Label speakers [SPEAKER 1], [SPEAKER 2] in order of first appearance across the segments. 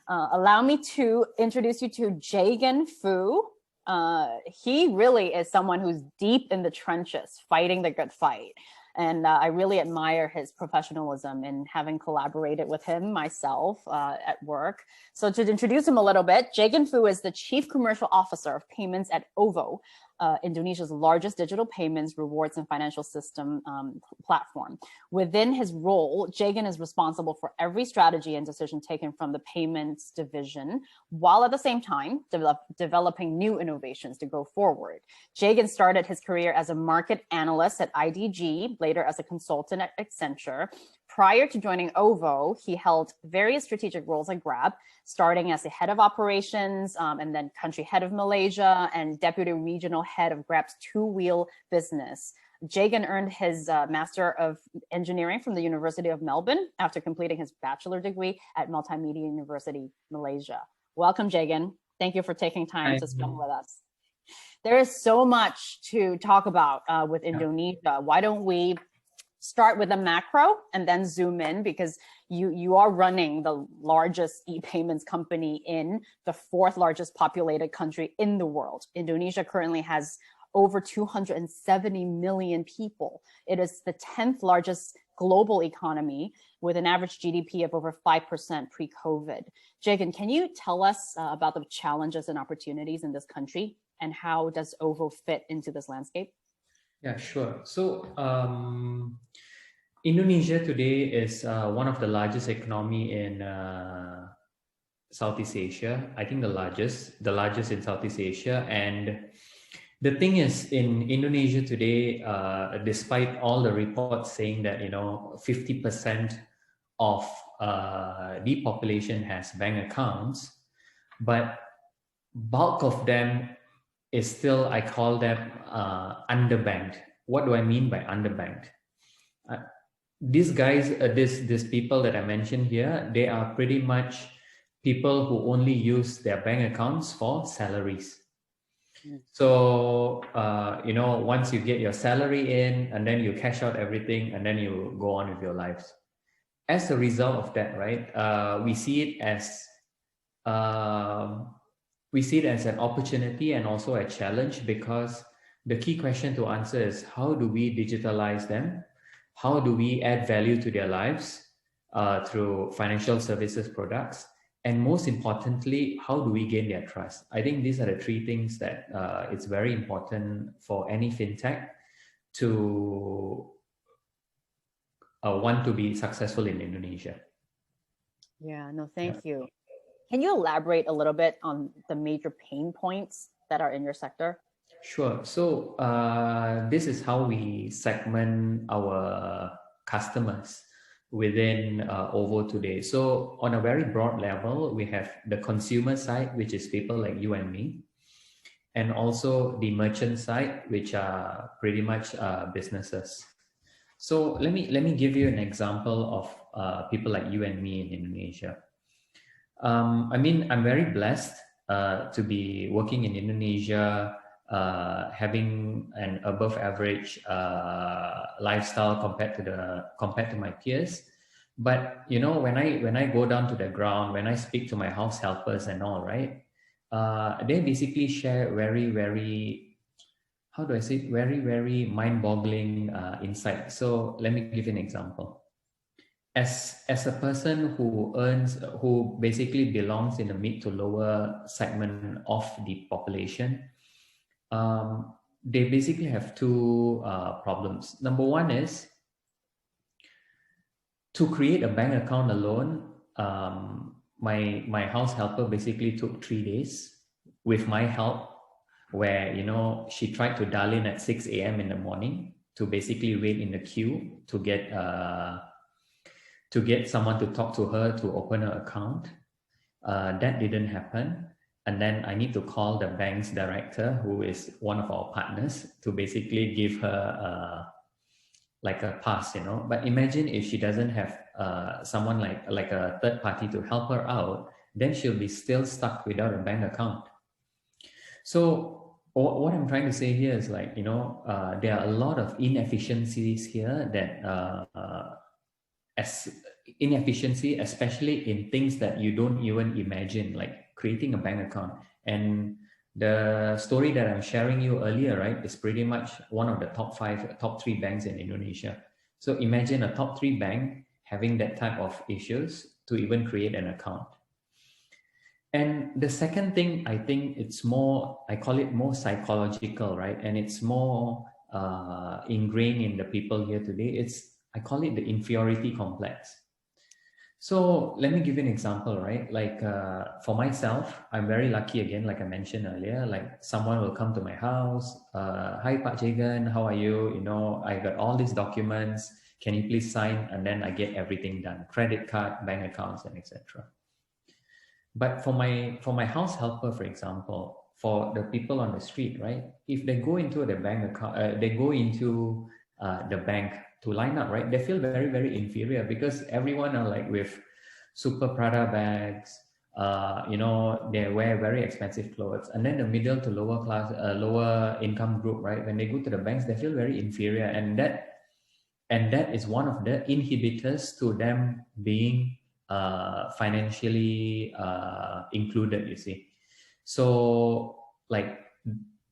[SPEAKER 1] Allow me to introduce you to Jaygan Fu. He really is someone who's deep in the trenches, fighting the good fight. And I really admire his professionalism in having collaborated with him myself at work. So to introduce him a little bit, Jaygan Fu is the Chief Commercial Officer of Payments at OVO, Indonesia's largest digital payments, rewards, and financial system platform. Within his role, Jaygan is responsible for every strategy and decision taken from the payments division, while at the same time developing new innovations to go forward. Jaygan started his career as a market analyst at IDG, later as a consultant at Accenture. Prior to joining OVO, he held various strategic roles at Grab, starting as the head of operations and then country head of Malaysia and deputy regional head of Grab's two-wheel business. Jaygan earned his Master of Engineering from the University of Melbourne after completing his bachelor degree at Multimedia University, Malaysia. Welcome, Jaygan. Thank you for taking time to spend with us. There is so much to talk about with Indonesia. Why don't we start with the macro and then zoom in, because you are running the largest e-payments company in the fourth largest populated country in the world. Indonesia currently has over 270 million people. It is the 10th largest global economy with an average GDP of over 5% pre-COVID. Jaygan, can you tell us about the challenges and opportunities in this country, and how does OVO fit into this landscape?
[SPEAKER 2] Yeah, sure. So Indonesia today is one of the largest economy in Southeast Asia. I think the largest in Southeast Asia. And the thing is, in Indonesia today, despite all the reports saying that 50% of the population has bank accounts, but bulk of them is still, I call them underbanked. What do I mean by underbanked? These guys, these people that I mentioned here, they are pretty much people who only use their bank accounts for salaries. So, once you get your salary in and then you cash out everything and then you go on with your lives. As a result of that, right, we see it as an opportunity and also a challenge, because the key question to answer is, how do we digitalize them? How do we add value to their lives through financial services products? And most importantly, how do we gain their trust? I think these are the three things that it's very important for any fintech to want to be successful in Indonesia.
[SPEAKER 1] Yeah, no, thank you. Can you elaborate a little bit on the major pain points that are in your sector?
[SPEAKER 2] Sure. So this is how we segment our customers within OVO today. So on a very broad level, we have the consumer side, which is people like you and me, and also the merchant side, which are pretty much businesses. So let me give you an example of people like you and me in Indonesia. I'm very blessed to be working in Indonesia, having an above average lifestyle compared to my peers. But when I go down to the ground, when I speak to my house helpers and all, right, they basically share very, very, how do I say it, very, very mind-boggling insight. So let me give you an example. As a person who basically belongs in the mid to lower segment of the population, they basically have two problems. Number one is, to create a bank account alone, my house helper basically took 3 days with my help, where she tried to dial in at 6 a.m. in the morning to basically wait in the queue to get someone to talk to her to open an account. That didn't happen. And then I need to call the bank's director, who is one of our partners, to basically give her like a pass, But imagine if she doesn't have someone like a third party to help her out, then she'll be still stuck without a bank account. So what I'm trying to say here is there are a lot of inefficiencies here that inefficiency, especially in things that you don't even imagine, like creating a bank account. And the story that I'm sharing you earlier, right, is pretty much one of the top three banks in Indonesia. So imagine a top three bank having that type of issues to even create an account. And the second thing, I think it's more, I call it more psychological, right? And it's more ingrained in the people here today. I call it the inferiority complex. So let me give you an example, right? Like for myself, I'm very lucky again, like I mentioned earlier, like someone will come to my house. Hi, Pak Jaygan, how are you? You know, I got all these documents. Can you please sign? And then I get everything done, credit card, bank accounts, and etc. But for my house helper, for example, for the people on the street, right? If they go into the bank account, they go into the bank to line up, right? They feel very, very inferior because everyone are like with super Prada bags, you know, they wear very expensive clothes. And then the middle to lower class, lower income group, right? When they go to the banks, they feel very inferior. And that is one of the inhibitors to them being financially included, you see. So like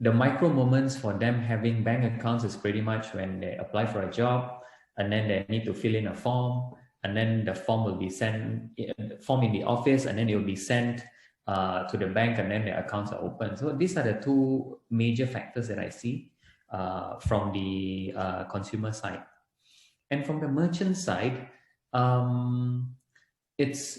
[SPEAKER 2] the micro moments for them having bank accounts is pretty much when they apply for a job and then they need to fill in a form, and then the form will be sent, form in the office, and then it will be sent to the bank, and then their accounts are open. So these are the two major factors that I see from the consumer side. And from the merchant side, it's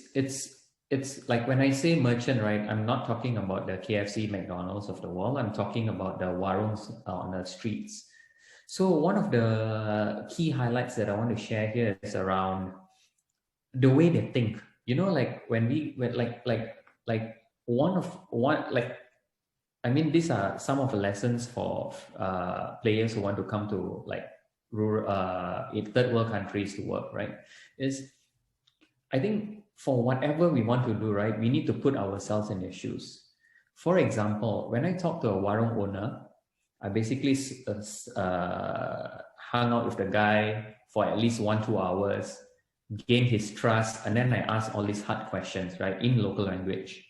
[SPEAKER 2] like when I say merchant, right, I'm not talking about the KFC, McDonald's of the world. I'm talking about the warungs on the streets. So one of the key highlights that I want to share here is around the way they think. You know, like I mean, these are some of the lessons for players who want to come to like rural, in third world countries to work, right? Is I think for whatever we want to do, right, we need to put ourselves in their shoes. For example, when I talk to a warung owner, I basically hung out with the guy for at least 1-2 hours, gained his trust, and then I asked all these hard questions, right, in local language.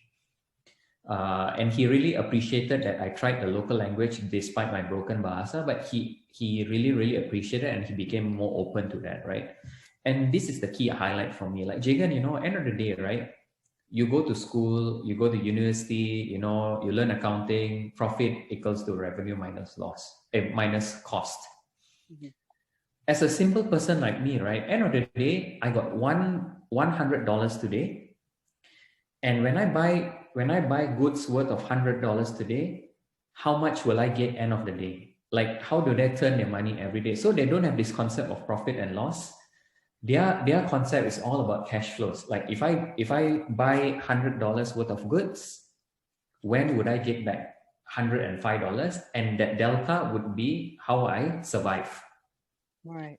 [SPEAKER 2] And he really appreciated that I tried the local language despite my broken bahasa, but he really, really appreciated it, and he became more open to that, right? And this is the key highlight for me. Like, Jaygan, you know, end of the day, right? You go to school, you go to university, you know, you learn accounting, profit equals to revenue minus loss, minus cost. Mm-hmm. As a simple person like me, right? End of the day, I got $100 today. And when I buy goods worth of $100 today, how much will I get end of the day? Like, how do they turn their money every day? So they don't have this concept of profit and loss. Their concept is all about cash flows. Like if I buy $100 worth of goods, when would I get back $105? And that delta would be how I survive.
[SPEAKER 1] Right.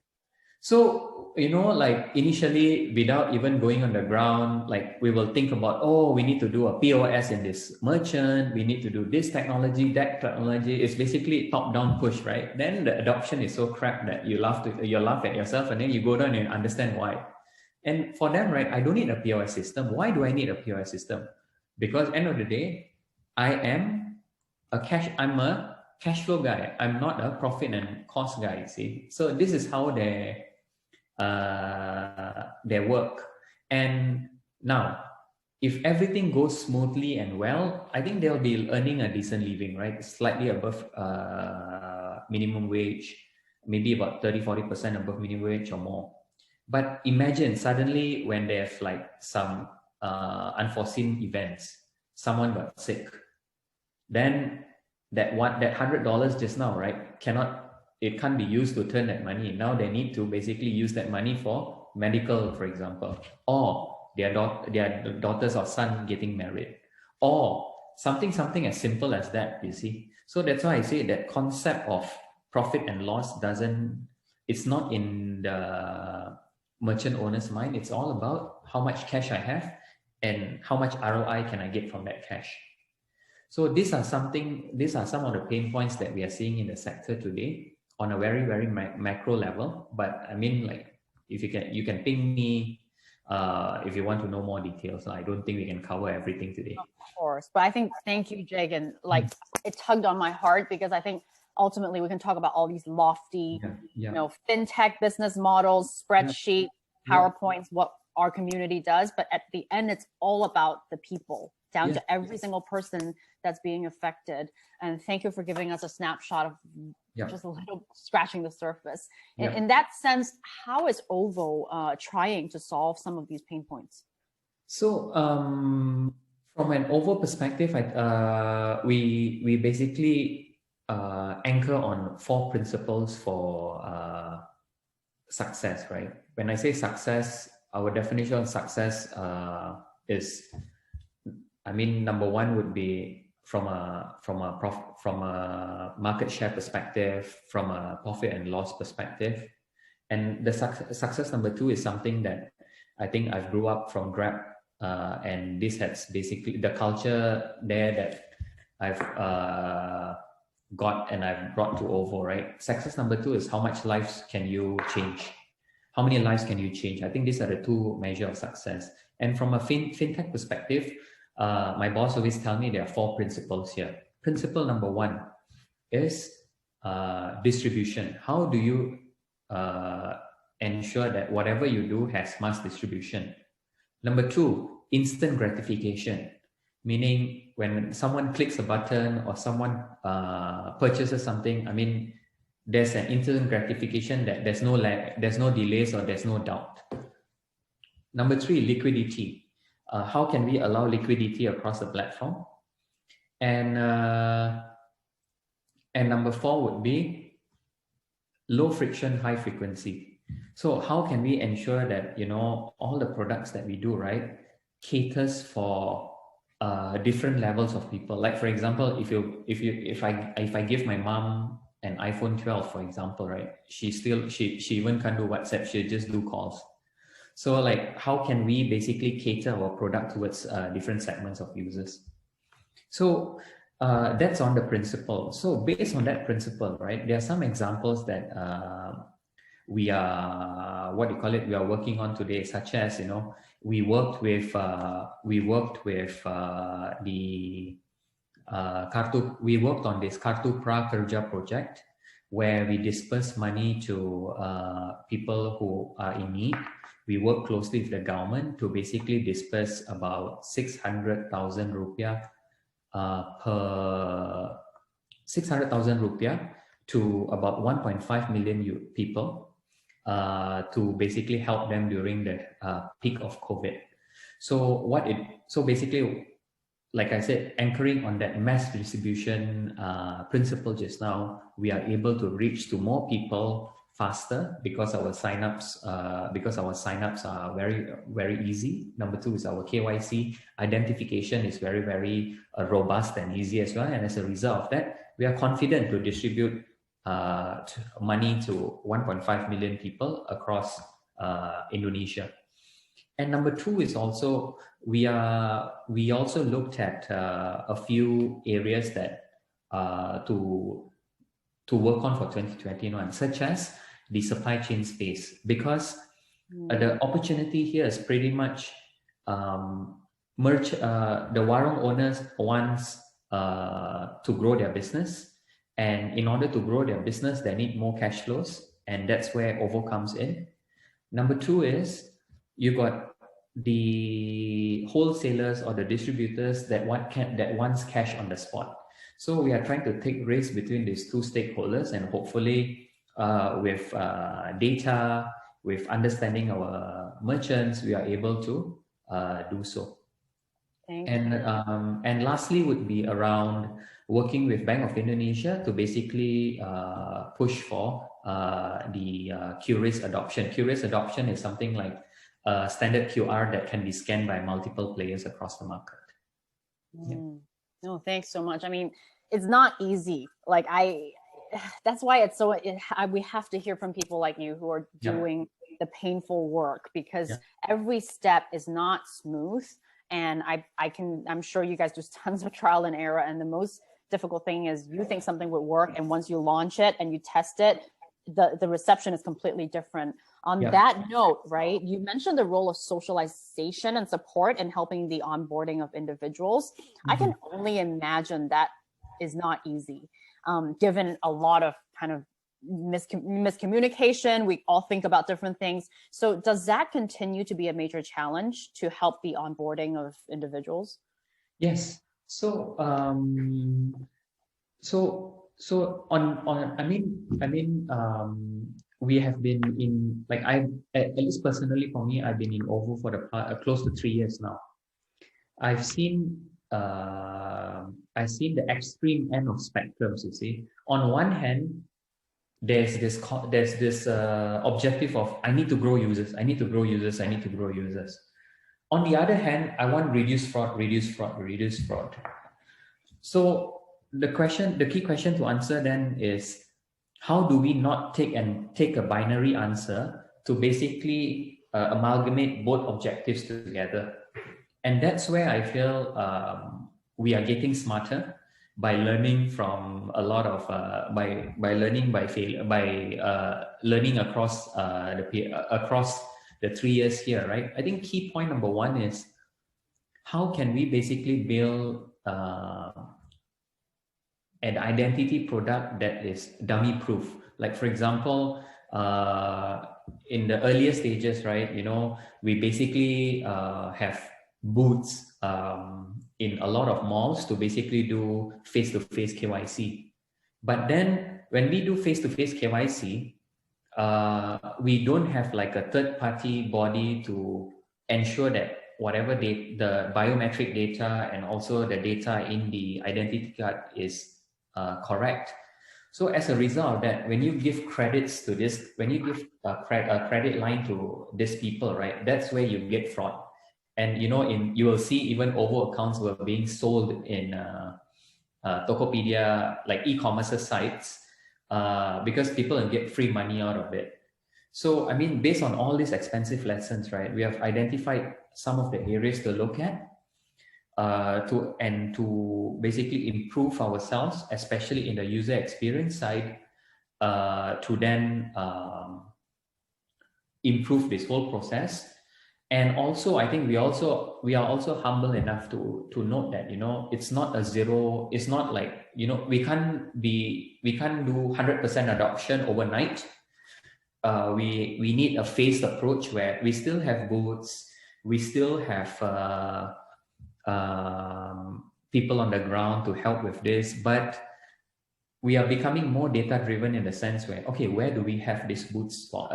[SPEAKER 2] So, you know, like initially, without even going on the ground, like we will think about, oh, we need to do a POS in this merchant. We need to do this technology, that technology. It's basically top-down push, right? Then the adoption is so crap that you laugh at yourself, and then you go down and understand why. And for them, right, I don't need a POS system. Why do I need a POS system? Because end of the day, I'm a cash flow guy. I'm not a profit and cost guy, see? So this is how their work. And now, if everything goes smoothly and well, I think they'll be earning a decent living, right? Slightly above minimum wage, maybe about 30-40% above minimum wage or more. But imagine suddenly when there's like some unforeseen events, someone got sick, then that $100 just now, right, it can't be used to turn that money. Now they need to basically use that money for medical, for example, or their daughters or son getting married, or something as simple as that, you see. So that's why I say that concept of profit and loss it's not in the merchant owner's mind. It's all about how much cash I have and how much ROI can I get from that cash. So these are some of the pain points that we are seeing in the sector today on a very, very macro level. But I mean, like, if you can ping me if you want to know more details. I don't think we can cover everything today.
[SPEAKER 1] Of course, but I think, thank you, Jaygan. Like, it tugged on my heart, because I think ultimately we can talk about all these lofty, you know, fintech business models, spreadsheet, PowerPoints, what our community does, but at the end, it's all about the people, down to every single person that's being affected. And thank you for giving us a snapshot of just a little scratching the surface. In that sense, how is OVO trying to solve some of these pain points?
[SPEAKER 2] So from an OVO perspective, we basically anchor on 4 principles for success, right? When I say success, our definition of success is, I mean, number 1 would be from a market share perspective, from a profit and loss perspective. And the success number 2 is something that I think I've grew up from Grab, and this has basically the culture there that I've got and I've brought to OVO, right? Success number 2 is how much lives can you change? How many lives can you change? I think these are the 2 measures of success. And from a fintech perspective, my boss always tell me there are 4 principles here. Principle number 1 is distribution. How do you ensure that whatever you do has mass distribution? Number 2, instant gratification, meaning when someone clicks a button or someone purchases something, I mean, there's an instant gratification that there's no lag, there's no delays, or there's no doubt. Number 3, liquidity. How can we allow liquidity across the platform? And number 4 would be low friction, high frequency. So how can we ensure that, you know, all the products that we do, right, caters for different levels of people? Like, for example, if I give my mom an iPhone 12, for example, right, she even can't do WhatsApp, she just do calls. So like, how can we basically cater our product towards different segments of users? So that's on the principle. So based on that principle, right, there are some examples that we are, what do you call it, we are working on today, such as, you know, we worked with on this Kartu Prakerja project, where we disperse money to people who are in need. We work closely with the government to basically disperse about 600,000 rupiah to about 1.5 million people to basically help them during the peak of COVID. So basically, like I said, anchoring on that mass distribution principle just now, we are able to reach to more people faster because our signups are very, very easy. Number 2 is our KYC identification is very, very robust and easy as well. And as a result of that, we are confident to distribute money to 1.5 million people across Indonesia. And number 2 is also, we also looked at a few areas that to work on for 2021, such as the supply chain space, because the opportunity here is pretty much the warung owners wants to grow their business, and in order to grow their business, they need more cash flows, and that's where OVO comes in. Number 2 is you got the wholesalers or the distributors that wants cash on the spot. So we are trying to take risks between these 2 stakeholders, and hopefully with data, with understanding our merchants, we are able to do so. And lastly would be around working with Bank of Indonesia to basically push for the QRIS adoption. QRIS adoption is something like a standard QR that can be scanned by multiple players across the market.
[SPEAKER 1] No, thanks so much. I mean, it's not easy. Like that's why it's so, we have to hear from people like you who are doing the painful work, because every step is not smooth. And I'm sure you guys do tons of trial and error. And the most difficult thing is you think something would work, and once you launch it and you test it, the reception is completely different. On that note, right, you mentioned the role of socialization and support in helping the onboarding of individuals. I can only imagine that is not easy, given a lot of kind of miscommunication. We all think about different things. So does that continue to be a major challenge to help the onboarding of individuals?
[SPEAKER 2] Yes. So we have been in, like, at least personally for me, I've been in OVO for the close to 3 years now. I've seen the extreme end of spectrums. You see, on one hand, there's this objective of, I need to grow users, I need to grow users, I need to grow users. On the other hand, I want reduce fraud, reduce fraud, reduce fraud. So the key question to answer then is, how do we not take a binary answer to basically amalgamate both objectives together? And that's where I feel we are getting smarter by learning from a lot of learning across the 3 years here, right? I think key point number one is, how can we basically build an identity product that is dummy proof? Like, for example, in the earlier stages, right, we basically have booths in a lot of malls to basically do face-to-face KYC. But then when we do face-to-face KYC, we don't have like a third-party body to ensure that whatever the biometric data and also the data in the identity card is correct. So as a result of that, when you give credits to this, when you give a credit line to these people, right, that's where you get fraud. And you will see even OVO accounts were being sold in Tokopedia, like e-commerce sites, because people will get free money out of it. So, I mean, based on all these expensive lessons, right, we have identified some of the areas to look at to basically improve ourselves, especially in the user experience side, to then improve this whole process. And also, I think we are also humble enough to note that, it's not a zero. It's not like, we can't do 100% adoption overnight. We need a phased approach where we still have booths, we still have people on the ground to help with this, but we are becoming more data driven in the sense where, okay, where do we have these booths for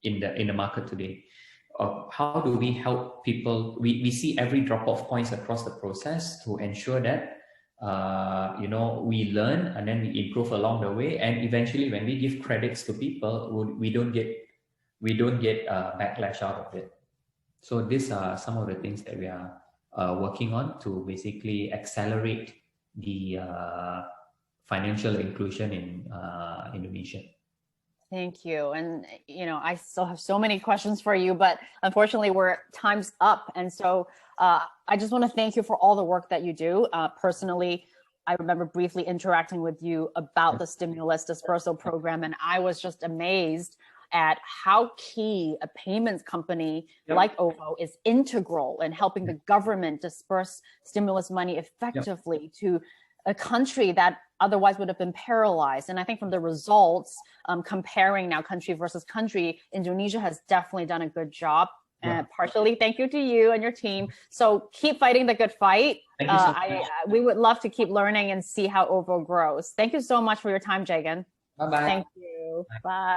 [SPEAKER 2] in the market today? How do we help people? We see every drop-off points across the process to ensure that we learn and then we improve along the way, and eventually when we give credits to people, we don't get backlash out of it. So these are some of the things that we are working on to basically accelerate the financial inclusion in Indonesia.
[SPEAKER 1] Thank you. And, I still have so many questions for you, but unfortunately time's up. And so I just want to thank you for all the work that you do. Personally, I remember briefly interacting with you about the stimulus dispersal program, and I was just amazed at how key a payments company like OVO is integral in helping the government disperse stimulus money effectively to a country that otherwise would have been paralyzed. And I think from the results, comparing now country versus country, Indonesia has definitely done a good job. And partially thank you to you and your team. So keep fighting the good fight.
[SPEAKER 2] Thank you so much.
[SPEAKER 1] We would love to keep learning and see how OVO grows. Thank you so much for your time, Jaygan.
[SPEAKER 2] Bye-bye.
[SPEAKER 1] Thank you. Bye.